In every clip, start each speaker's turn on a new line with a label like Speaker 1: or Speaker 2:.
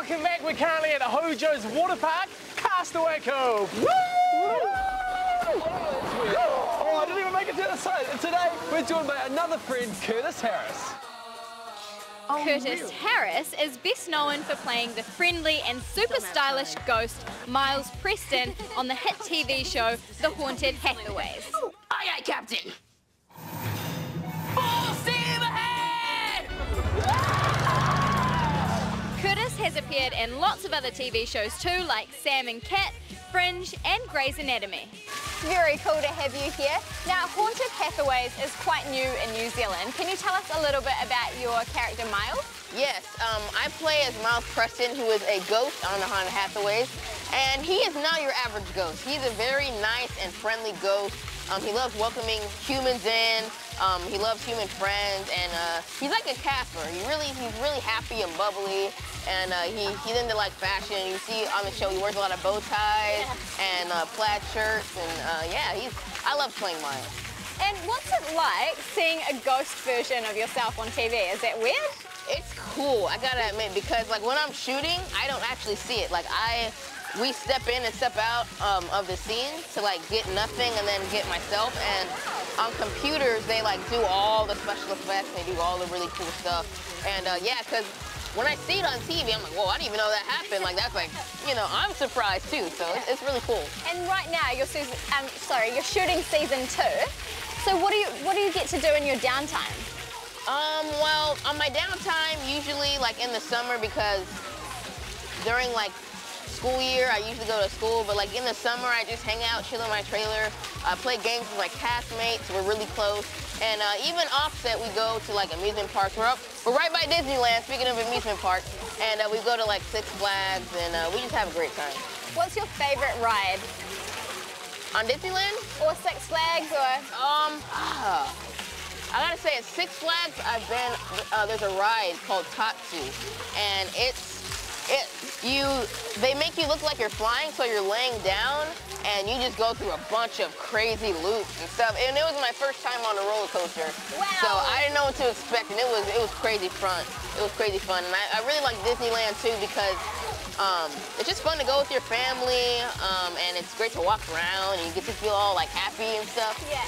Speaker 1: Welcome back. We're currently at the Hojo's Water Park, Castaway Cove. Woo!
Speaker 2: Oh, I didn't even make it to the other side. And today, we're joined by another friend, Curtis Harris.
Speaker 3: Curtis Harris is best known for playing the friendly and super stylish ghost Miles Preston on the hit TV show The Haunted Hathaways.
Speaker 4: Aye, aye, Captain. Full steam ahead!
Speaker 3: Curtis has appeared in lots of other TV shows too, like Sam and Cat, Fringe and Grey's Anatomy. Very cool to have you here. Now, Haunted Hathaways is quite new in New Zealand. Can you tell us a little bit about your character, Miles?
Speaker 4: Yes, I play as Miles Preston, who is a ghost on the Haunted Hathaways, and he is not your average ghost. He's a very nice and friendly ghost. He loves welcoming humans in. He loves human friends, and he's like a Casper. He's really happy and bubbly, and he's into like fashion. You see on the show he wears a lot of bow ties and plaid shirts, and yeah, I love playing Miles.
Speaker 3: And what's it like seeing a ghost version of yourself on TV? Is that weird?
Speaker 4: It's cool, I gotta admit, because like when I'm shooting, I don't actually see it. Like we step in and step out of the scene to like get nothing and then get myself. And on computers, they like do all the special effects. They do all the really cool stuff. And yeah, because when I see it on TV, I'm like, whoa, I didn't even know that happened. Like that's like, you know, I'm surprised too. So it's really cool.
Speaker 3: And right now, you're shooting season 2. So what do you get to do in your downtime?
Speaker 4: Well, on my downtime, usually like in the summer, because during like school year, I usually go to school, but like in the summer, I just hang out, chill in my trailer, play games with my castmates. We're really close. And even offset, we go to like amusement parks. We're right by Disneyland, speaking of amusement parks, and we go to like Six Flags, and we just have a great time.
Speaker 3: What's your favorite ride?
Speaker 4: On Disneyland?
Speaker 3: Or Six Flags, or?
Speaker 4: I gotta say, at Six Flags, I've been, there's a ride called Tatsu, and they make you look like you're flying, so you're laying down, and you just go through a bunch of crazy loops and stuff. And it was my first time on a roller coaster.
Speaker 3: Wow.
Speaker 4: So I didn't know what to expect, and it was crazy fun. It was crazy fun, and I really like Disneyland too, because it's just fun to go with your family, and it's great to walk around, and you get to feel all like happy and stuff.
Speaker 3: Yeah.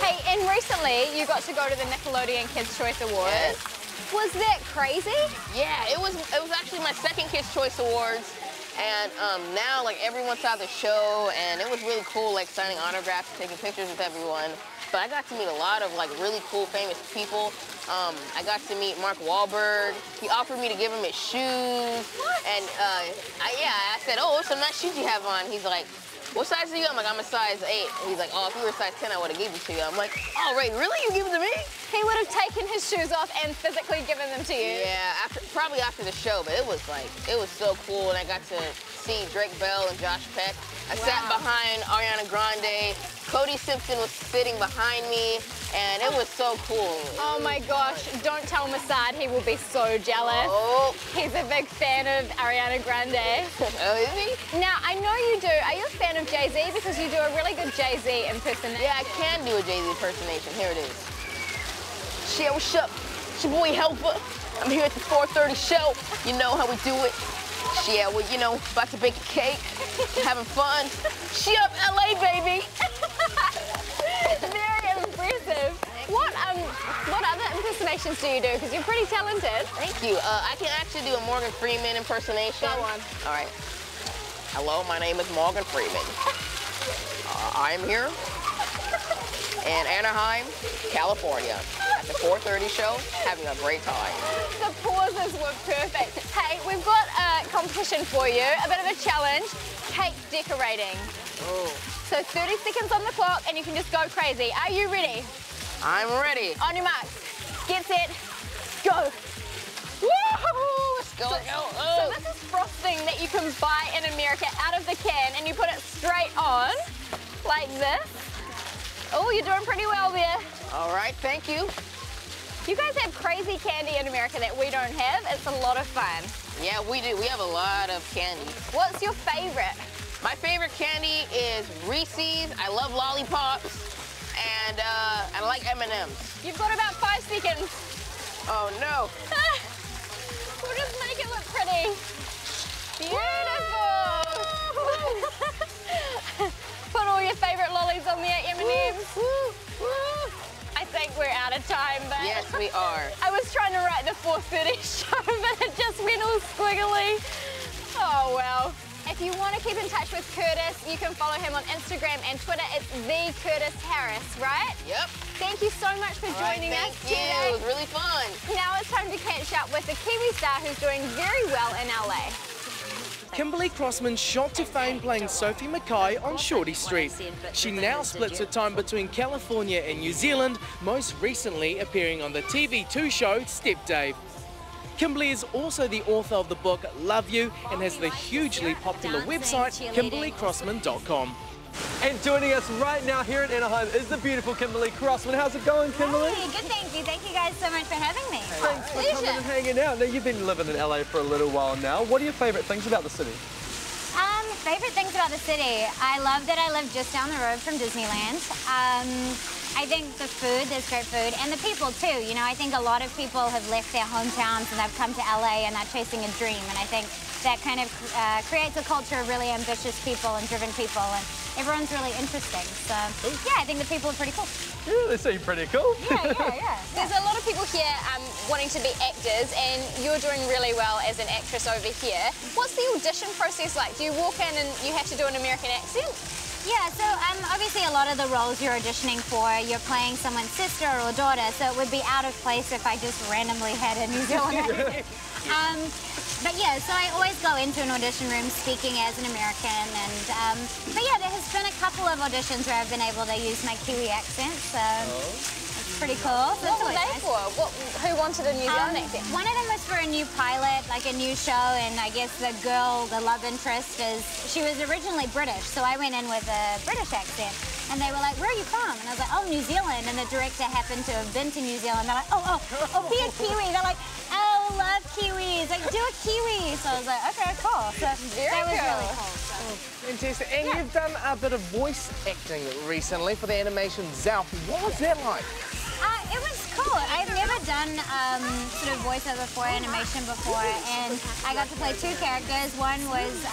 Speaker 3: Hey, and recently you got to go to the Nickelodeon Kids' Choice Awards.
Speaker 4: Yes.
Speaker 3: Was that crazy?
Speaker 4: Yeah, it was actually my second Kids' Choice Awards, and now like everyone saw the show, and it was really cool, like signing autographs, taking pictures with everyone. But I got to meet a lot of like really cool, famous people. I got to meet Mark Wahlberg. He offered me to give him his shoes, and I said, "Oh, what's some nice shoes you have on?" He's like, "What size are you?" I'm like, "I'm a size 8." And he's like, "Oh, if you were a size 10, I would have given it to you." I'm like, "Oh, wait, really? You give it to me?"
Speaker 3: He would have taken his shoes off and physically given them to you.
Speaker 4: Yeah, probably after the show, but it was so cool, and I got to see Drake Bell and Josh Peck. I sat behind Ariana Grande. Cody Simpson was sitting behind me, and it was so cool.
Speaker 3: Oh my gosh, don't tell Masad, he will be so jealous.
Speaker 4: Oh.
Speaker 3: He's a big fan of Ariana Grande.
Speaker 4: Oh, is he?
Speaker 3: Now, I know you do. Are you a fan of Jay-Z? Because you do a really good Jay-Z impersonation.
Speaker 4: Yeah, I can do a Jay-Z impersonation. Here it is. Yeah, what's up? It's your boy Helper. I'm here at the 4:30 show. You know how we do it. Yeah, well, you know, about to bake a cake, having fun. She up LA, baby.
Speaker 3: Very impressive. What other impersonations do you do? Because you're pretty talented.
Speaker 4: Thank you. I can actually do a Morgan Freeman impersonation.
Speaker 3: Go on.
Speaker 4: All right. Hello, my name is Morgan Freeman. I'm here in Anaheim, California, at the 4:30 show, having a great time.
Speaker 3: The pauses were perfect. Hey, we've got a competition for you, a bit of a challenge, cake decorating.
Speaker 4: Oh.
Speaker 3: So 30 seconds on the clock and you can just go crazy. Are you ready?
Speaker 4: I'm ready.
Speaker 3: On your marks, get set, go.
Speaker 4: Woo! Let's go,
Speaker 3: So this is frosting that you can buy in America out of the can, and you put it straight on, like this. Oh, you're doing pretty well there.
Speaker 4: All right, thank you.
Speaker 3: You guys have crazy candy in America that we don't have. It's a lot of fun.
Speaker 4: Yeah, we do. We have a lot of candy.
Speaker 3: What's your favorite?
Speaker 4: My favorite candy is Reese's. I love lollipops, and I like M&Ms.
Speaker 3: You've got about 5 seconds.
Speaker 4: Oh no.
Speaker 3: We'll just make it look pretty. Beautiful! Put all your favourite lollies on there, M&M's. I think we're out of time, but...
Speaker 4: Yes, we are.
Speaker 3: I was trying to write the 4:30 show, but it just went all squiggly. Oh, well. If you want to keep in touch with Curtis, you can follow him on Instagram and Twitter. It's @TheCurtisHarris, right?
Speaker 4: Yep.
Speaker 3: Thank you so much for joining us
Speaker 4: Thank you.
Speaker 3: today.
Speaker 4: It was really fun.
Speaker 3: Now it's time to catch up with the Kiwi star who's doing very well in LA.
Speaker 1: Kimberly Crossman shot to fame playing Sophie Mackay on Shorty Street. She now splits her time between California and New Zealand, most recently appearing on the TV2 show Step Dave. Kimberly is also the author of the book Love You and has the hugely popular website KimberlyCrossman.com.
Speaker 2: And joining us right now here in Anaheim is the beautiful Kimberly Crossman. How's it going, Kimberly?
Speaker 5: Hey, good, thank you. Thank you guys so much for having me.
Speaker 2: Thanks for coming and hanging out. Now, you've been living in LA for a little while now. What are your favourite things about the city?
Speaker 5: Favorite things about the city? I love that I live just down the road from Disneyland. I think the food, there's great food, and the people too. You know, I think a lot of people have left their hometowns and they've come to LA and they're chasing a dream, and I think that kind of creates a culture of really ambitious people and driven people, and everyone's really interesting. So, yeah, I think the people are pretty cool.
Speaker 2: Yeah, they seem pretty cool.
Speaker 5: Yeah.
Speaker 3: There's a lot of people here wanting to be actors, and you're doing really well as an actress over here. What's the audition process like? Do you walk in and you have to do an American accent?
Speaker 5: Yeah, so obviously a lot of the roles you're auditioning for, you're playing someone's sister or daughter, so it would be out of place if I just randomly had a New Zealand accent. But yeah, so I always go into an audition room speaking as an American, and but yeah, there has been a couple of auditions where I've been able to use my Kiwi accent, so it's pretty cool. So
Speaker 3: What were they for? Who wanted a New Zealand accent?
Speaker 5: One of them was for a new pilot, like a new show, and I guess the girl, the love interest, she was originally British, so I went in with a British accent. And they were like, where are you from? And I was like, oh, New Zealand. And the director happened to have been to New Zealand. They're like, oh, be a Kiwi. They're like, oh, love Kiwis. Like, do a Kiwi. So I was like, okay, cool. So that was really cool. So.
Speaker 1: Fantastic. And you've done a bit of voice acting recently for the animation Zalp. What was that like?
Speaker 5: It was cool. I've never done sort of voiceover for animation before, and I got to play two characters. One was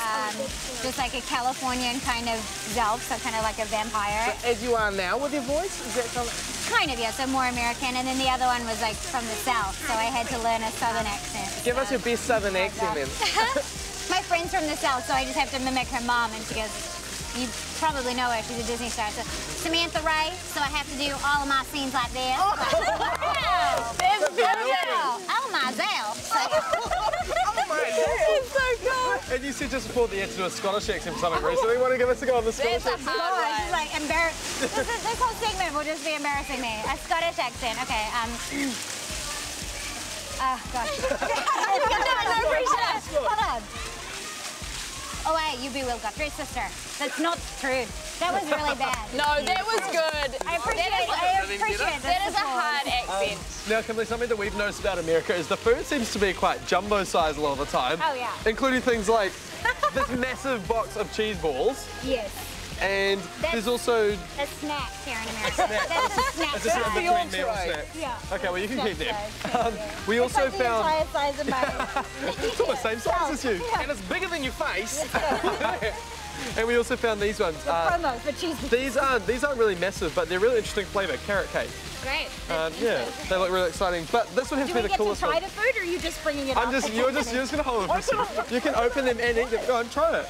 Speaker 5: just like a Californian kind of Zelf, so kind of like a vampire.
Speaker 1: So as you are now with your voice? Is that something?
Speaker 5: Kind of, yeah, so more American. And then the other one was like from the South, so I had to learn a Southern accent.
Speaker 1: Give us your best Southern accent then.
Speaker 5: My friend's from the South, so I just have to mimic her mom, and she goes, you probably know her, she's a Disney star. So Samantha Ray, so I have to do all of my scenes like this.
Speaker 3: Oh, there's
Speaker 5: Oh my Zell.
Speaker 3: It's so cool.
Speaker 2: And you said just before that you had to do a Scottish accent for something recently. Want to give us a go on the Scottish
Speaker 3: There's a
Speaker 2: accent?
Speaker 3: hard one.
Speaker 5: She's like this whole segment will just be embarrassing me. A Scottish accent. Okay. Oh gosh. No pressure. Hold on. Oh wait, you be Will Guthrie's sister. That's not true. That was really bad.
Speaker 3: No, that was good.
Speaker 5: I appreciate
Speaker 3: That is a hard accent.
Speaker 2: Now, Kimberly, something that we've noticed about America is the food seems to be quite jumbo size a lot of the time.
Speaker 5: Oh, yeah.
Speaker 2: Including things like this massive box of cheese balls.
Speaker 5: Yes.
Speaker 2: And there's also
Speaker 5: A snack here in America. That's a snack.
Speaker 2: It's just in between
Speaker 1: entree.
Speaker 2: meal snack.
Speaker 5: Yeah.
Speaker 2: Okay, well you can keep them.
Speaker 5: Size.
Speaker 2: We also
Speaker 5: It's like
Speaker 2: found
Speaker 5: the entire size of my...
Speaker 2: it's almost the same size as you.
Speaker 1: And it's bigger than your face.
Speaker 2: And we also found these ones.
Speaker 5: promo for cheese.
Speaker 2: These aren't really massive, but they're really interesting flavour. Carrot cake.
Speaker 3: Great.
Speaker 2: Yeah, they look really exciting. But this would have
Speaker 5: Do
Speaker 2: to
Speaker 5: we
Speaker 2: be the
Speaker 5: get to
Speaker 2: coolest
Speaker 5: try
Speaker 2: one.
Speaker 5: the food, or are you just bringing it up?
Speaker 2: You're just gonna hold them. You can open them and eat them. Go and try it.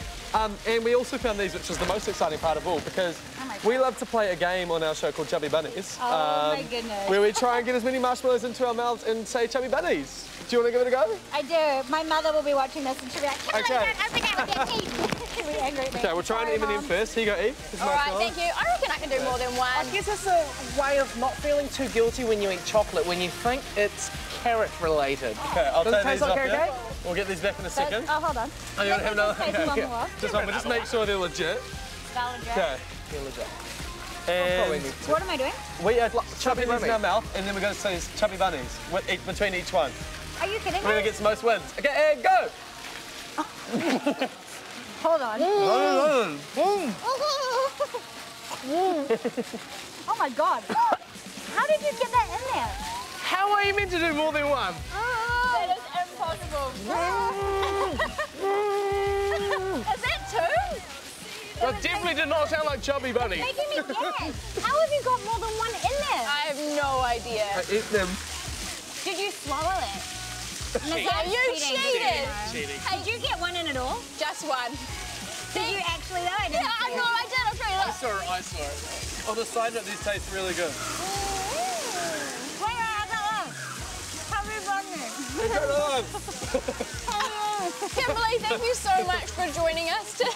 Speaker 2: And we also found these, which is the most exciting part of all, because we love to play a game on our show called Chubby Bunnies.
Speaker 5: Oh my goodness.
Speaker 2: Where we try and get as many marshmallows into our mouths and say Chubby Bunnies. Do you want to give it a go?
Speaker 5: I do. My mother will be watching this and she'll be like, "Kimberly,
Speaker 2: Okay.
Speaker 5: don't open that with your teeth." She'll be angry at me.
Speaker 2: Okay, we'll try
Speaker 5: Sorry,
Speaker 2: an M&M
Speaker 5: Mom.
Speaker 2: first. Here you go, Eve.
Speaker 3: All right, thank you. I reckon I can do more than one.
Speaker 1: I guess it's a way of not feeling too guilty when you eat chocolate, when you think it's carrot related.
Speaker 2: Okay, I'll
Speaker 1: Does it
Speaker 2: take
Speaker 1: taste
Speaker 2: these
Speaker 1: like
Speaker 2: up
Speaker 1: carrot
Speaker 2: here.
Speaker 1: cake?
Speaker 2: We'll get these back in a second.
Speaker 5: Oh, hold on.
Speaker 2: Oh, you want to have another?
Speaker 5: Taste one more.
Speaker 2: Just one, but just make sure they're legit.
Speaker 5: Valid joke.
Speaker 2: Okay. And
Speaker 5: What am I doing?
Speaker 2: we add chubby bunnies in
Speaker 1: bunny.
Speaker 2: our mouth, and then we're going to say chubby bunnies between each one.
Speaker 5: Are you kidding
Speaker 2: Whoever
Speaker 5: me?
Speaker 2: gets the most wins. Okay, and go!
Speaker 5: Hold on. Oh my god. How did you get that in there?
Speaker 1: How are you meant to do more than one?
Speaker 3: That is possible? Is that two?
Speaker 1: That definitely did not sound like Chubby Bunny.
Speaker 5: Making me guess. How have you got more than one in there?
Speaker 3: I have no idea.
Speaker 2: I ate them.
Speaker 5: Did you swallow it?
Speaker 3: Yeah, you cheated.
Speaker 1: Cheating.
Speaker 5: Did you get one in it all?
Speaker 3: Just one.
Speaker 5: Did you actually though? I didn't
Speaker 3: Yeah, I
Speaker 5: see
Speaker 3: know,
Speaker 5: it.
Speaker 3: I did. I'll show you. Look.
Speaker 1: I saw it.
Speaker 2: On the side note, these taste really good.
Speaker 5: Wait, I got one. Happy birthday.
Speaker 3: Kimberly, thank you so much for joining us today.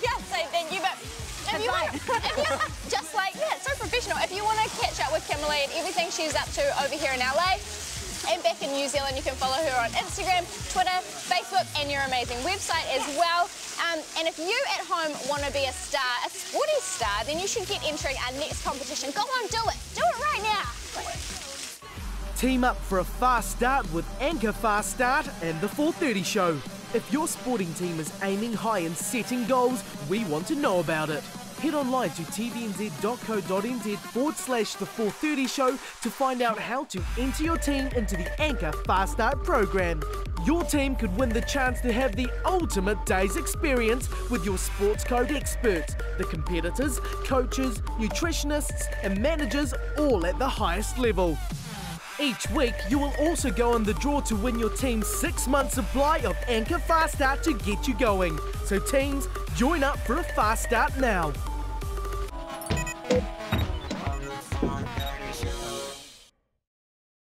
Speaker 3: Yeah, say thank you, but if you want, just like that, so professional. If you want to catch up with Kimberly and everything she's up to over here in LA and back in New Zealand, you can follow her on Instagram, Twitter, Facebook, and your amazing website as well. And if you at home want to be a star, a sporty star, then you should get entering our next competition. Go on, do it. Do it right now.
Speaker 1: Team up for a fast start with Anchor Fast Start and the 4:30 Show. If your sporting team is aiming high and setting goals, we want to know about it. Head online to tvnz.co.nz/the 4:30 Show to find out how to enter your team into the Anchor Fast Start program. Your team could win the chance to have the ultimate day's experience with your sports code experts, the competitors, coaches, nutritionists and managers all at the highest level. Each week, you will also go on the draw to win your team's 6-month supply of Anchor Fast Start to get you going. So teams, join up for a fast start now.